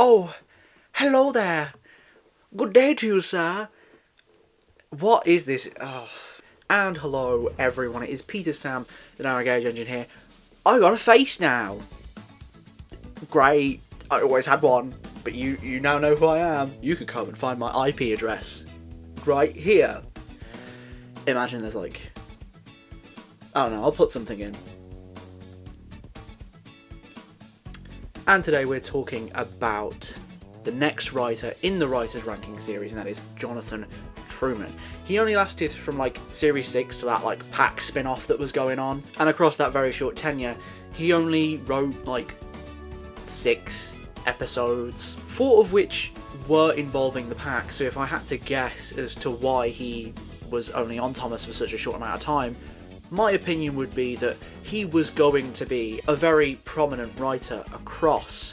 Oh, hello there. Good day to you, sir. What is this? Oh. And hello, everyone. It is Peter Sam, the Narrow Gauge Engine here. I got a face now. Great. I always had one, but you now know who I am. You could come and find my IP address right here. Imagine there's like, I don't know, I'll put something in. And today we're talking about the next writer in the Writers' Ranking series, and that is Jonathan Trueman. He only lasted from like Series 6 to that like Pack spin-off that was going on, and across that very short tenure, he only wrote like 6 episodes, 4 of which were involving the Pack. So if I had to guess as to why he was only on Thomas for such a short amount of time, my opinion would be that he was going to be a very prominent writer across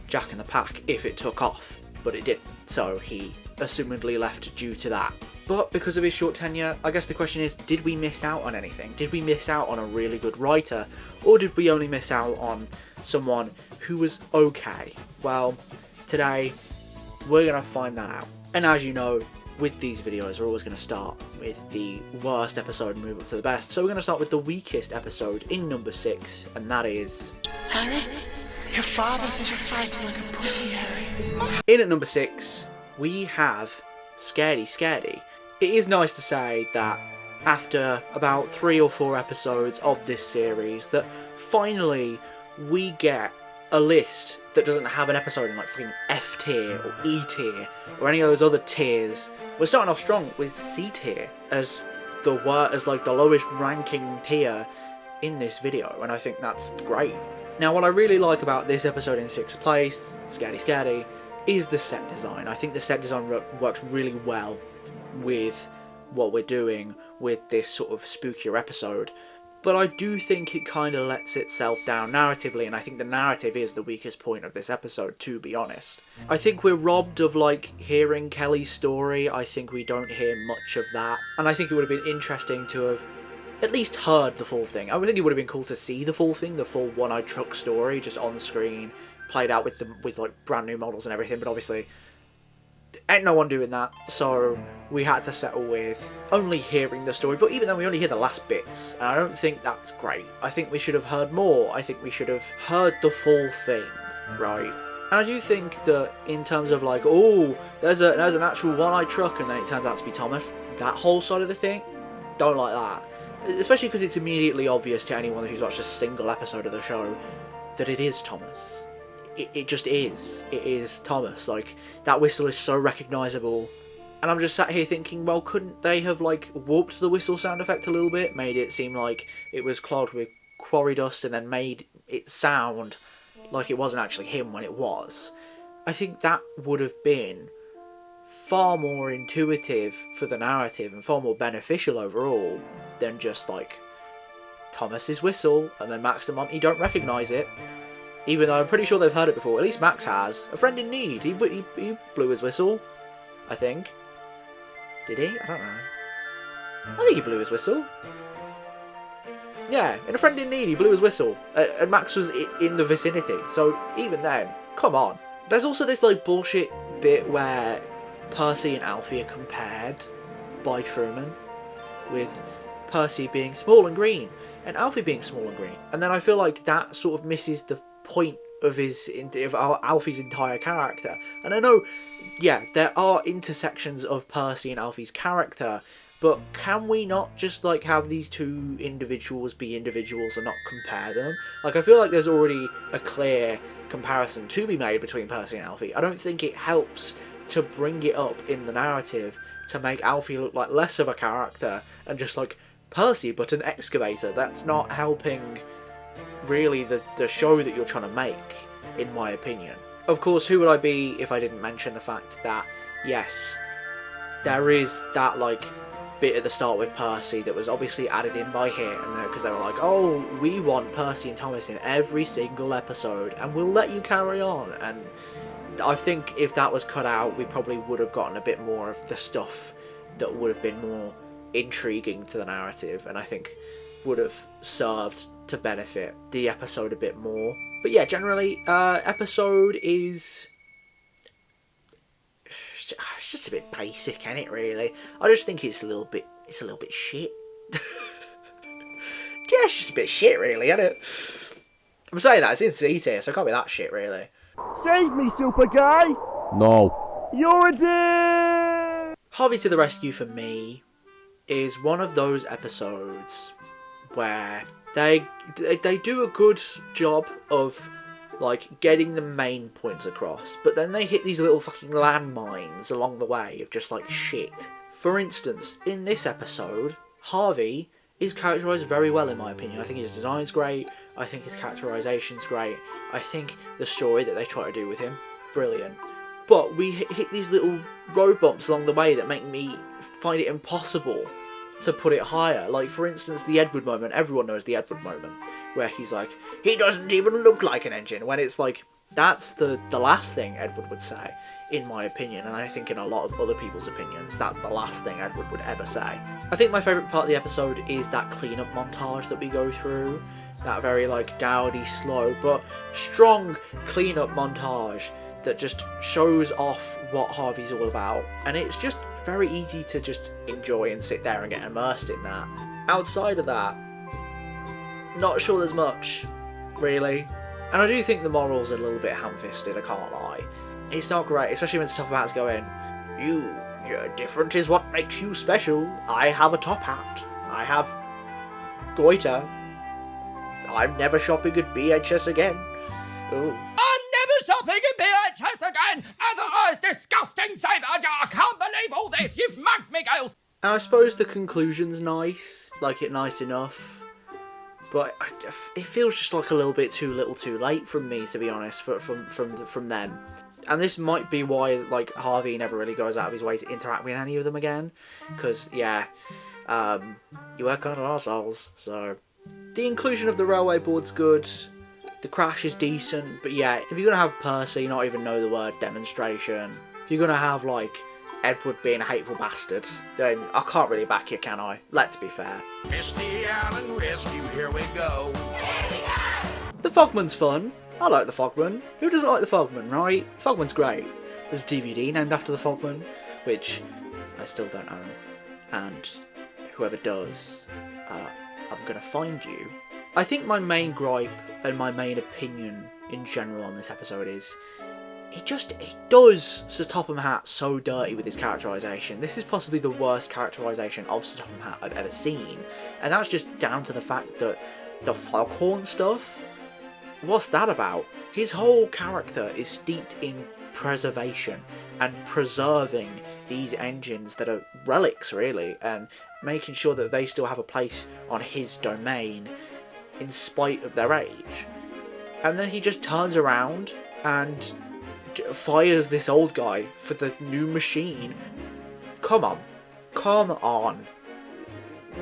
Jack and the Pack if it took off, but it didn't, so he assumedly left due to that. But because of his short tenure, I guess the question is, did we miss out on anything? Did we miss out on a really good writer, or did we only miss out on someone who was okay? Well, today we're going to find that out. And as you know, with these videos, we're always going to start with the worst episode and move up to the best. So we're going to start with the weakest episode in number 6, and that is... Harry, your father says you're fighting like a pussy, Harry. In at number 6, we have Scaredy Scaredy. It is nice to say that after about 3 or 4 episodes of this series, that finally we get a list that doesn't have an episode in like fucking F tier or E tier or any of those other tiers. We're starting off strong with C tier as the lowest ranking tier in this video, and I think that's great. Now, what I really like about this episode in 6th place, Scaredy Scaredy, is the set design. I think the set design works really well with what we're doing with this sort of spookier episode. But I do think it kind of lets itself down narratively, and I think the narrative is the weakest point of this episode, to be honest. I think we're robbed of, like, hearing Kelly's story. I think we don't hear much of that. And I think it would have been interesting to have at least heard the full thing. I would think it would have been cool to see the full thing, the full One-Eyed Truck story, just on screen, played out with like brand new models and everything, but obviously ain't no one doing that, so we had to settle with only hearing the story. But even then, we only hear the last bits, and I don't think that's great. I think we should have heard more. I think we should have heard the full thing, right? And I do think that in terms of like, oh, there's an actual One-Eyed Truck, and then it turns out to be Thomas, that whole side of the thing, don't like that. Especially because it's immediately obvious to anyone who's watched a single episode of the show that it is Thomas. It just is. It is Thomas. Like, that whistle is so recognisable. And I'm just sat here thinking, well, couldn't they have, like, warped the whistle sound effect a little bit? Made it seem like it was clogged with quarry dust and then made it sound like it wasn't actually him when it was. I think that would have been far more intuitive for the narrative and far more beneficial overall than just, like, Thomas's whistle and then Max and Monty don't recognise it. Even though I'm pretty sure they've heard it before. At least Max has. A friend in need. He blew his whistle, I think. Did he? I don't know. I think he blew his whistle. Yeah, in A Friend in Need, he blew his whistle. And Max was in the vicinity. So even then, come on. There's also this like bullshit bit where Percy and Alfie are compared by Trueman, with Percy being small and green and Alfie being small and green. And then I feel like that sort of misses the point of Alfie's entire character. And I know, yeah, there are intersections of Percy and Alfie's character, but can we not just like have these two individuals be individuals and not compare them? Like, I feel like there's already a clear comparison to be made between Percy and Alfie. I don't think it helps to bring it up in the narrative to make Alfie look like less of a character and just like Percy but an excavator. That's not helping really the show that you're trying to make, in my opinion. Of course, who would I be if I didn't mention the fact that, yes, there is that like bit at the start with Percy that was obviously added in by Hit, and because they were like, oh, we want Percy and Thomas in every single episode and we'll let you carry on. And I think if that was cut out, we probably would have gotten a bit more of the stuff that would have been more intriguing to the narrative, and I think would have served to benefit the episode a bit more. But yeah, generally, episode is just a bit basic, ain't it? Really, I just think it's a little bit shit. Yeah, it's just a bit shit, really, isn't it? I'm saying that, it's in C tier, so it can't be that shit, really. Save me, super guy! No. You're a dick! Harvey to the Rescue for me is one of those episodes where they do a good job of like getting the main points across, but then they hit these little fucking landmines along the way of just like shit. For instance, in this episode, Harvey is characterised very well in my opinion. I think his design's great, I think his characterisation's great, I think the story that they try to do with him, brilliant. But we hit these little road bumps along the way that make me find it impossible to put it higher. Like, for instance, the Edward moment. Everyone knows the Edward moment, where he's like, he doesn't even look like an engine, when it's like, that's the last thing Edward would say, in my opinion, and I think in a lot of other people's opinions, that's the last thing Edward would ever say. I think my favourite part of the episode is that clean-up montage that we go through, that very, like, dowdy, slow, but strong clean-up montage that just shows off what Harvey's all about, and it's just very easy to just enjoy and sit there and get immersed in that. Outside of that, not sure there's much, really. And I do think the moral's a little bit ham-fisted, I can't lie. It's not great, especially when Top Hat's going, you're different is what makes you special. I have a top hat. I have goiter. I'm never shopping at BHS again. Ooh. Shopping in BHS again! Otherwise, disgusting save! I can't believe all this! You've mugged me, girls! And I suppose the conclusion's nice, like it nice enough, but it feels just like a little bit too little too late from me, to be honest, from them. And this might be why, like, Harvey never really goes out of his way to interact with any of them again, because, yeah, you work on our souls, so... The inclusion of the railway board's good. The crash is decent, but yeah, if you're going to have Percy not even know the word demonstration, if you're going to have, like, Edward being a hateful bastard, then I can't really back you, can I? Let's be fair. Misty Allen Rescue, here we go. The Fogman's fun. I like the Fogman. Who doesn't like the Fogman, right? Fogman's great. There's a DVD named after the Fogman, which I still don't own. And whoever does, I'm going to find you. I think my main gripe and my main opinion in general on this episode is he does Sir Topham Hatt so dirty with his characterisation. This is possibly the worst characterisation of Sir Topham Hatt I've ever seen, and that's just down to the fact that the foghorn stuff, what's that about? His whole character is steeped in preservation and preserving these engines that are relics, really, and making sure that they still have a place on his domain in spite of their age. And then he just turns around and fires this old guy for the new machine. Come on.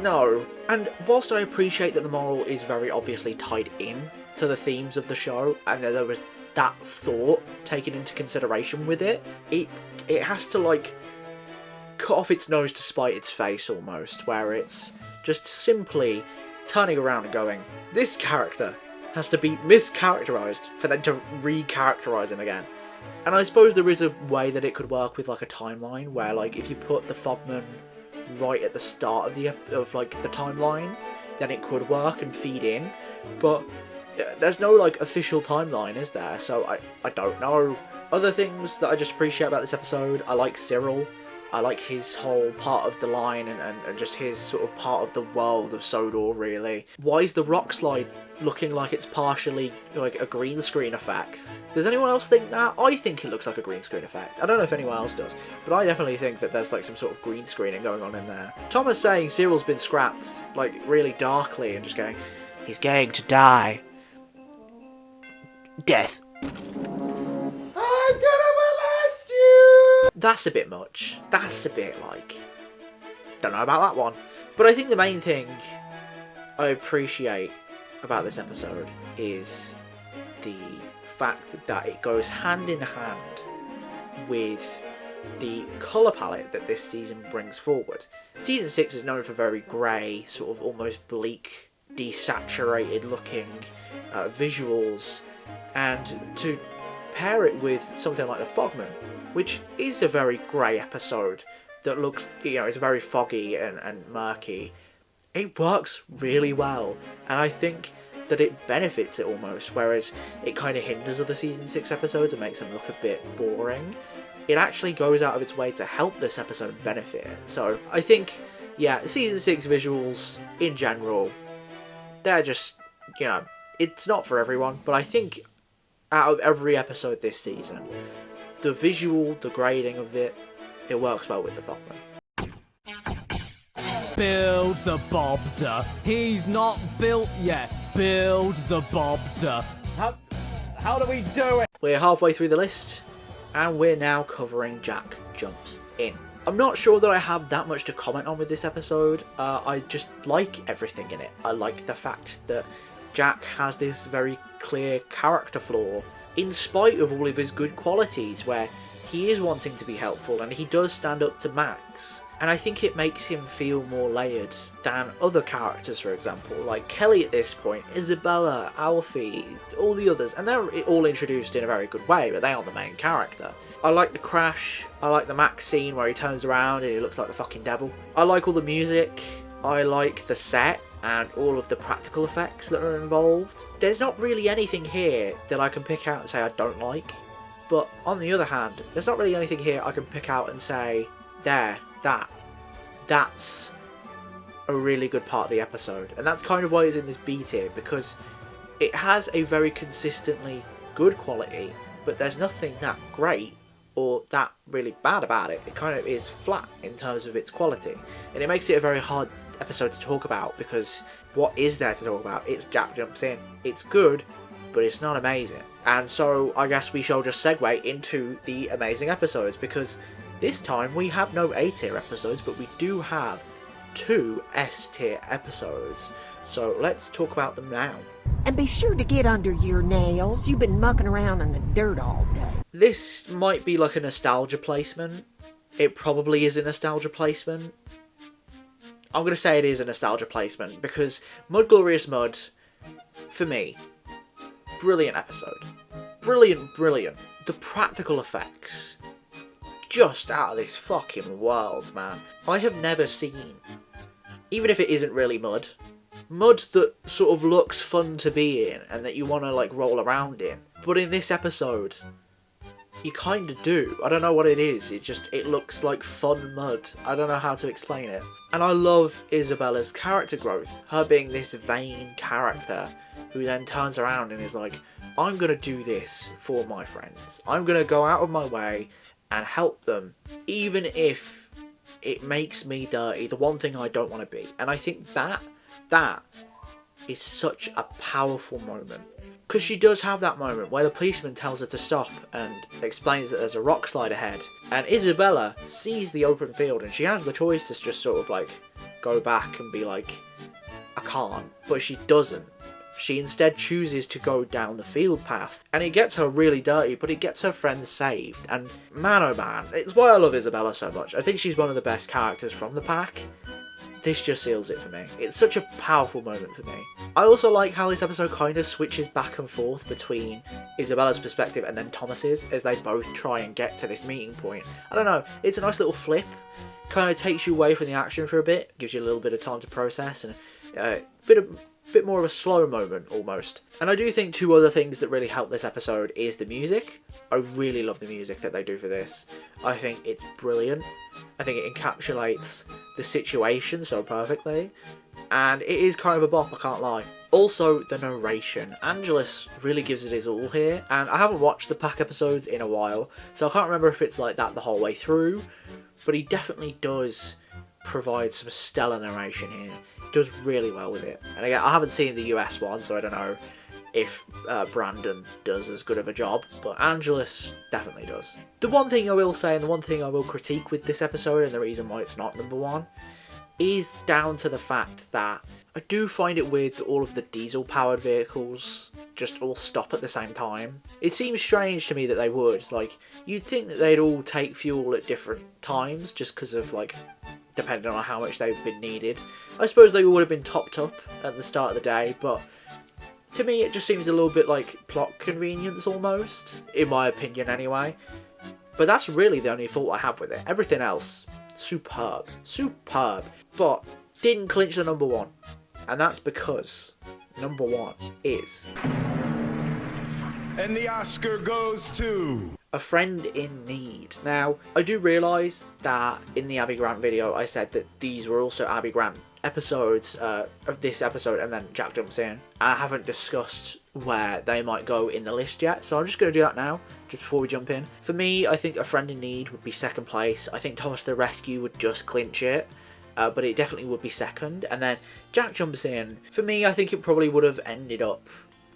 No. And whilst I appreciate that the moral is very obviously tied in to the themes of the show, and that there was that thought taken into consideration with it, it has to, like, cut off its nose to spite its face almost, where it's just simply turning around and going, this character has to be mischaracterised for them to re-characterise him again. And I suppose there is a way that it could work with, like, a timeline, where, like, if you put the Fogman right at the start of the timeline, then it could work and feed in, but there's no, like, official timeline, is there? So I don't know. Other things that I just appreciate about this episode, I like Cyril. I like his whole part of the line and just his sort of part of the world of Sodor, really. Why is the rock slide looking like it's partially like a green screen effect? Does anyone else think that? I think it looks like a green screen effect. I don't know if anyone else does, but I definitely think that there's like some sort of green screening going on in there. Thomas saying Cyril's been scrapped, like, really darkly, and just going, he's going to die. Death. I'm gonna molest you! That's a bit much. That's a bit, like, don't know about that one. But I think the main thing I appreciate about this episode is the fact that it goes hand in hand with the colour palette that this season brings forward. Season 6 is known for very grey, sort of almost bleak, desaturated looking visuals, and to pair it with something like The Fogman, which is a very grey episode that looks, it's very foggy and murky. It works really well, and I think that it benefits it almost, whereas it kind of hinders other season 6 episodes and makes them look a bit boring. It actually goes out of its way to help this episode and benefit it. So I think, season 6 visuals in general, they're just, it's not for everyone, but I think out of every episode this season, the visual, the grading of it works well with The Fogman. Build the Bobder. He's not built yet. Build the Bobder. How do we do it? We're halfway through the list, and we're now covering Jack Jumps In. I'm not sure that I have that much to comment on with this episode. I just like everything in it. I like the fact that Jack has this very clear character flaw, in spite of all of his good qualities, where he is wanting to be helpful and he does stand up to Max. And I think it makes him feel more layered than other characters, for example, like Kelly at this point, Isabella, Alfie, all the others. And they're all introduced in a very good way, but they aren't the main character. I like the crash, I like the Max scene where he turns around and he looks like the fucking devil. I like all the music, I like the set and all of the practical effects that are involved. There's not really anything here that I can pick out and say I don't like. But on the other hand, there's not really anything here I can pick out and say, that's a really good part of the episode. And that's kind of why it's in this B tier, because it has a very consistently good quality, but there's nothing that great or that really bad about it. It kind of is flat in terms of its quality. And it makes it a very hard episode to talk about, because what is there to talk about? It's Jack Jumps In. It's good, but it's not amazing. And so I guess we shall just segue into the amazing episodes, because this time we have no A tier episodes, but we do have 2 S tier episodes. So let's talk about them now. And be sure to get under your nails. You've been mucking around in the dirt all day. This might be like a nostalgia placement. It probably is a nostalgia placement. I'm going to say it is a nostalgia placement, because Mud Glorious Mud, for me, brilliant episode. Brilliant. The practical effects, just out of this fucking world, man. I have never seen, even if it isn't really mud that sort of looks fun to be in and that you want to like roll around in. But in this episode, you kind of do. I don't know what it is. It looks like fun mud. I don't know how to explain it. And I love Isabella's character growth. Her being this vain character who then turns around and is like, I'm going to do this for my friends. I'm going to go out of my way and help them, even if it makes me dirty, the one thing I don't want to be. And I think that is such a powerful moment. Because she does have that moment where the policeman tells her to stop and explains that there's a rock slide ahead. And Isabella sees the open field and she has the choice to just sort of like go back and be like, I can't. But she doesn't. She instead chooses to go down the field path. And it gets her really dirty, but it gets her friends saved. And man oh man, it's why I love Isabella so much. I think she's one of the best characters from the pack. This just seals it for me. It's such a powerful moment for me. I also like how this episode kind of switches back and forth between Isabella's perspective and then Thomas's, as they both try and get to this meeting point. I don't know, it's a nice little flip. Kind of takes you away from the action for a bit, gives you a little bit of time to process, and a bit more of a slow moment almost. And I do think 2 other things that really help this episode is the music. I really love the music that they do for this. I think it's brilliant. I think it encapsulates the situation so perfectly. And it is kind of a bop, I can't lie. Also, the narration. Angelus really gives it his all here. And I haven't watched the pack episodes in a while, so I can't remember if it's like that the whole way through. But he definitely does provide some stellar narration here. He does really well with it. And again, I haven't seen the US one, so I don't know if Brandon does as good of a job, but Angelus definitely does. The one thing I will say, and the one thing I will critique with this episode, and the reason why it's not number 1, is down to the fact that I do find it weird that all of the diesel-powered vehicles just all stop at the same time. It seems strange to me that they would. Like, you'd think that they'd all take fuel at different times, just because of, like, depending on how much they've been needed. I suppose they would have been topped up at the start of the day, but To me, it just seems a little bit like plot convenience almost, in my opinion anyway. But that's really the only fault I have with it. Everything else, superb. Superb. But didn't clinch the number one. And that's because number one is... And the Oscar goes to... A Friend in Need. Now, I do realise that in the Abby Grant video I said that these were also Abby Grant episodes of this episode, and then Jack jumps in. I haven't discussed where they might go in the list yet, so I'm just going to do that now, just before we jump in. For me, I think A Friend in Need would be second place. I think Thomas the Rescue would just clinch it, but it definitely would be second. And then Jack jumps in. For me, I think it probably would have ended up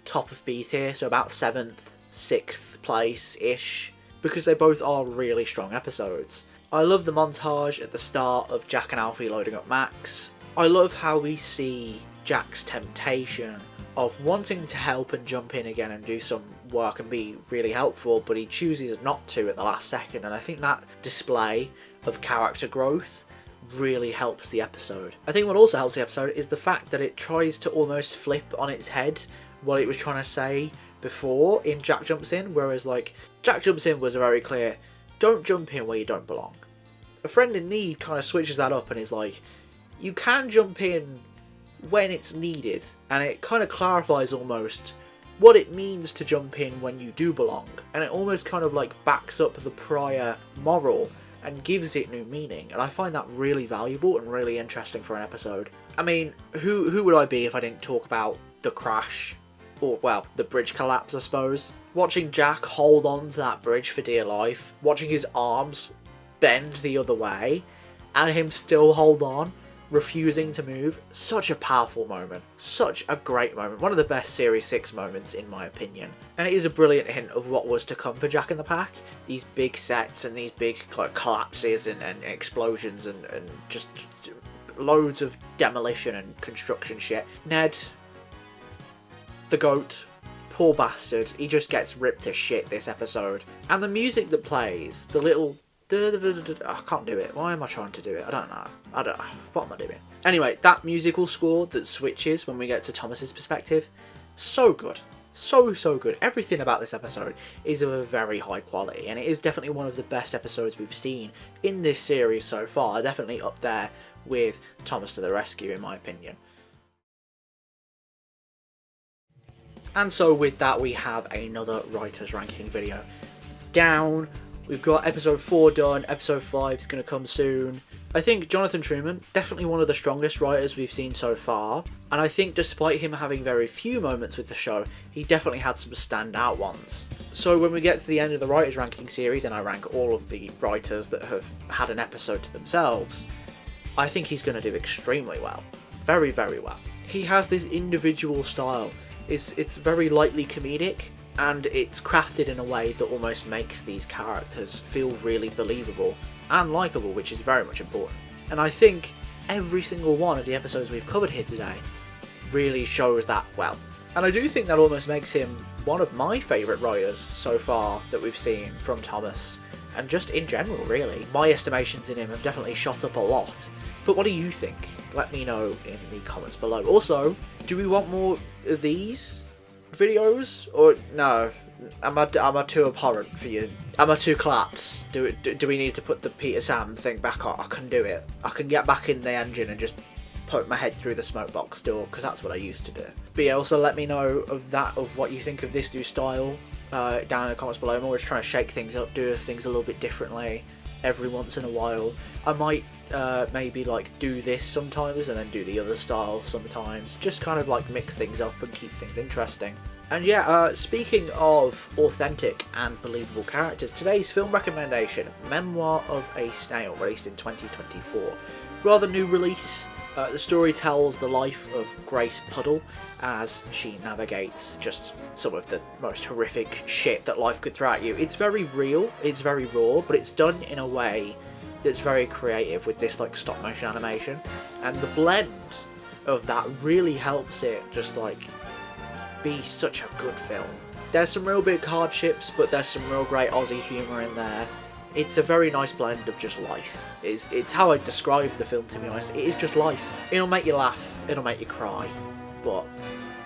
top of B tier, so about 7th, 6th place-ish, because they both are really strong episodes. I love the montage at the start of Jack and Alfie loading up Max. I love how we see Jack's temptation of wanting to help and jump in again and do some work and be really helpful, but he chooses not to at the last second, and I think that display of character growth really helps the episode. I think what also helps the episode is the fact that it tries to almost flip on its head what it was trying to say before in Jack Jumps In, whereas like Jack Jumps In was a very clear, don't jump in where you don't belong. A Friend in Need kind of switches that up and is like, you can jump in when it's needed, and it kind of clarifies almost what it means to jump in when you do belong, and it almost kind of like backs up the prior moral and gives it new meaning, and I find that really valuable and really interesting for an episode. I mean, who would I be if I didn't talk about the crash, or well, the bridge collapse I suppose. Watching Jack hold on to that bridge for dear life, watching his arms bend the other way, and him still hold on, refusing to move, such a powerful moment, such a great moment, one of the best Series 6 moments in my opinion, and it is a brilliant hint of what was to come for Jack in the Pack. These big sets and these big like collapses and explosions and just loads of demolition and construction shit. Ned, the goat, poor bastard, he just gets ripped to shit this episode, and the music that plays, the little I can't do it. Why am I trying to do it? I don't know. What am I doing? Anyway, that musical score that switches when we get to Thomas's perspective, so good. So good. Everything about this episode is of a very high quality, and it is definitely one of the best episodes we've seen in this series so far. Definitely up there with Thomas to the Rescue in my opinion. And so with that, we have another writer's ranking video down. We've got episode 4 done, episode 5 is going to come soon. I think Jonathan Trueman, definitely one of the strongest writers we've seen so far, and I think despite him having very few moments with the show, he definitely had some standout ones. So when we get to the end of the writers ranking series, and I rank all of the writers that have had an episode to themselves, I think he's going to do extremely well. Very, very well. He has this individual style. It's very lightly comedic, and it's crafted in a way that almost makes these characters feel really believable and likeable, which is very much important. And I think every single one of the episodes we've covered here today really shows that well. And I do think that almost makes him one of my favourite writers so far that we've seen from Thomas, and just in general really. My estimations in him have definitely shot up a lot. But what do you think? Let me know in the comments below. Also, do we want more of these videos, or no? Am I too abhorrent for you? Am I too clapped? Do we need to put the Peter Sam thing back on? I can do it. I can get back in the engine and just poke my head through the smoke box door, because that's what I used to do. But yeah, also let me know of what you think of this new style down in the comments below. I'm always trying to shake things up, do things a little bit differently every once in a while. I might maybe like do this sometimes and then do the other style sometimes, just kind of like mix things up and keep things interesting. And yeah, speaking of authentic and believable characters, today's film recommendation, Memoir of a Snail, released in 2024. Rather new release. The story tells the life of Grace Puddle as she navigates just some of the most horrific shit that life could throw at you. It's very real, it's very raw, but it's done in a way that's very creative with this like stop motion animation, and the blend of that really helps it just like be such a good film. There's some real big hardships, but there's some real great Aussie humour in there. It's a very nice blend of just life. It's how I describe the film, to be honest. It is just life. It'll make you laugh, it'll make you cry, but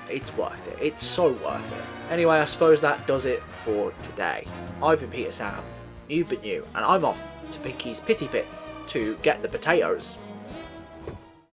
it's worth it. It's so worth it. Anyway, I suppose that does it for today. I've been Peter Sam, you've been you, and I'm off to Pinky's Pity Pit to get the potatoes.